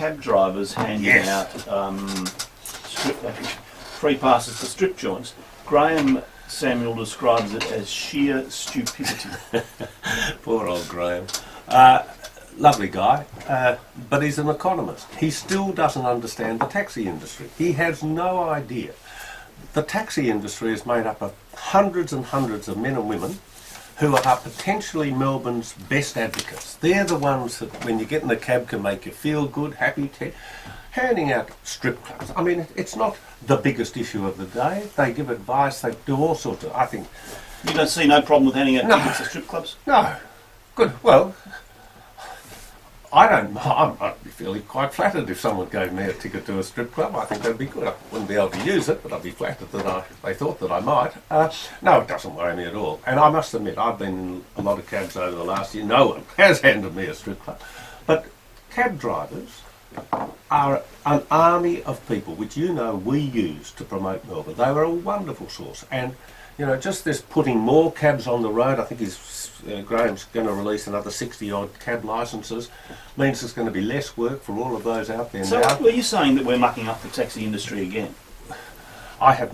cab drivers handing out free passes to strip joints. Graham Samuel describes it as sheer stupidity. Poor old Graham. Lovely guy, but he's an economist. He still doesn't understand the taxi industry. He has no idea. The taxi industry is made up of hundreds and hundreds of men and women who are potentially Melbourne's best advocates. They're the ones that, when you get in the cab, can make you feel good, happy, handing out strip clubs. I mean, it's not the biggest issue of the day. They give advice, they do all sorts of, I think... You don't see no problem with handing out tickets to strip clubs? No. Good. Well, I'd be feeling quite flattered if someone gave me a ticket to a strip club. I think that'd be good. I wouldn't be able to use it, but I'd be flattered that they thought that I might. No, it doesn't worry me at all. And I must admit, I've been in a lot of cabs over the last year. No one has handed me a strip club. But cab drivers are an army of people which we use to promote Melbourne. They were a wonderful source. And, just this putting more cabs on the road, I think Graham's going to release another 60-odd cab licences, means there's going to be less work for all of those out there now. So are you saying that we're mucking up the taxi industry again? I have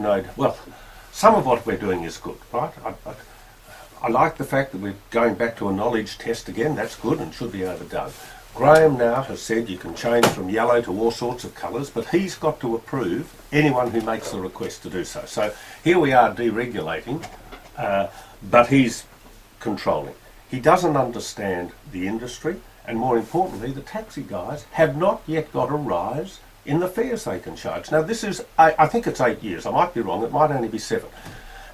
some of what we're doing is good, right? I like the fact that we're going back to a knowledge test again. That's good and should be overdone. Graham now has said you can change from yellow to all sorts of colours, but he's got to approve anyone who makes the request to do so. So here we are deregulating, but he's controlling. He doesn't understand the industry, and more importantly, the taxi guys have not yet got a rise in the fares they can charge. Now this is, I think it's 8 years, I might be wrong, it might only be 7.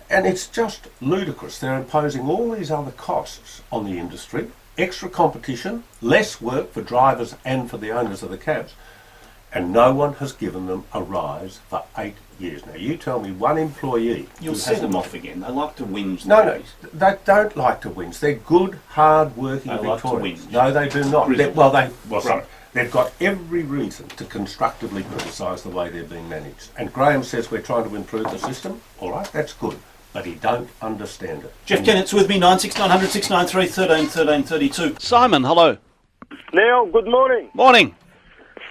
And it's just ludicrous. They're imposing all these other costs on the industry, extra competition, less work for drivers and for the owners of the cabs, and no one has given them a rise for 8 years. Now you tell me one employee... You'll set them off again. They like to whinge. No, they don't like to whinge. They're good, hard-working Victorians. Like to whinge. No, they do not. They've got every reason to constructively criticise the way they're being managed. And Graham says we're trying to improve the system. All right, that's good. But he don't understand it. Jeff Kennett's with me, 96900 693 13 13 32. Simon, hello. Neil, good morning. Morning.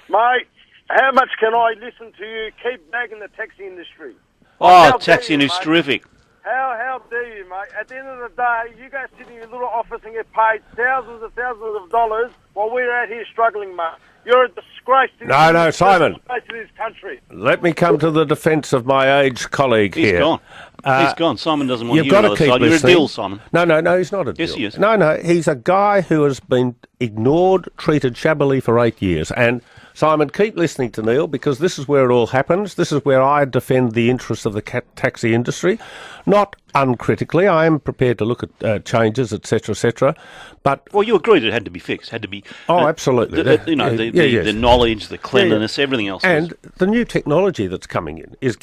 Mate, how much can I listen to you keep bagging the taxi industry? Taxi industry's terrific. How dare you, mate? At the end of the day, you guys sit in your little office and get paid thousands of dollars while we're out here struggling, mate. You're a disgrace to Simon. this country. Let me come to the defence of my aged colleague here. He's gone. He's gone. Simon doesn't want You've to got hear to keep You're listening. a dill, Simon. No, he's not a dill. Yes, he is. No, he's a guy who has been ignored, treated shabbily for 8 years. And Simon, keep listening to Neil, because this is where it all happens. This is where I defend the interests of the taxi industry, not uncritically. I am prepared to look at changes, etc., but... Well, you agreed it had to be fixed, had to be... Oh, absolutely. The knowledge, the cleanliness, everything else. And the new technology that's coming in is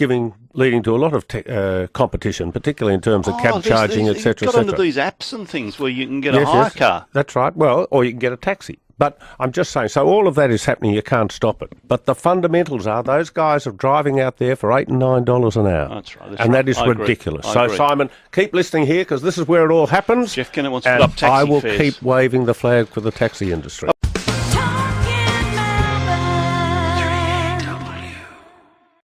leading to a lot of competition, particularly in terms of cab charging, etc., You've got into these apps and things where you can get a hire car. That's right. Well, or you can get a taxi. But I'm just saying, so all of that is happening, you can't stop it. But the fundamentals are those guys are driving out there for $8 and $9 an hour. That's right. That is ridiculous. So, Simon, keep listening here, because this is where it all happens. Jeff Kennett wants to put up taxi fares. I will keep waving the flag for the taxi industry.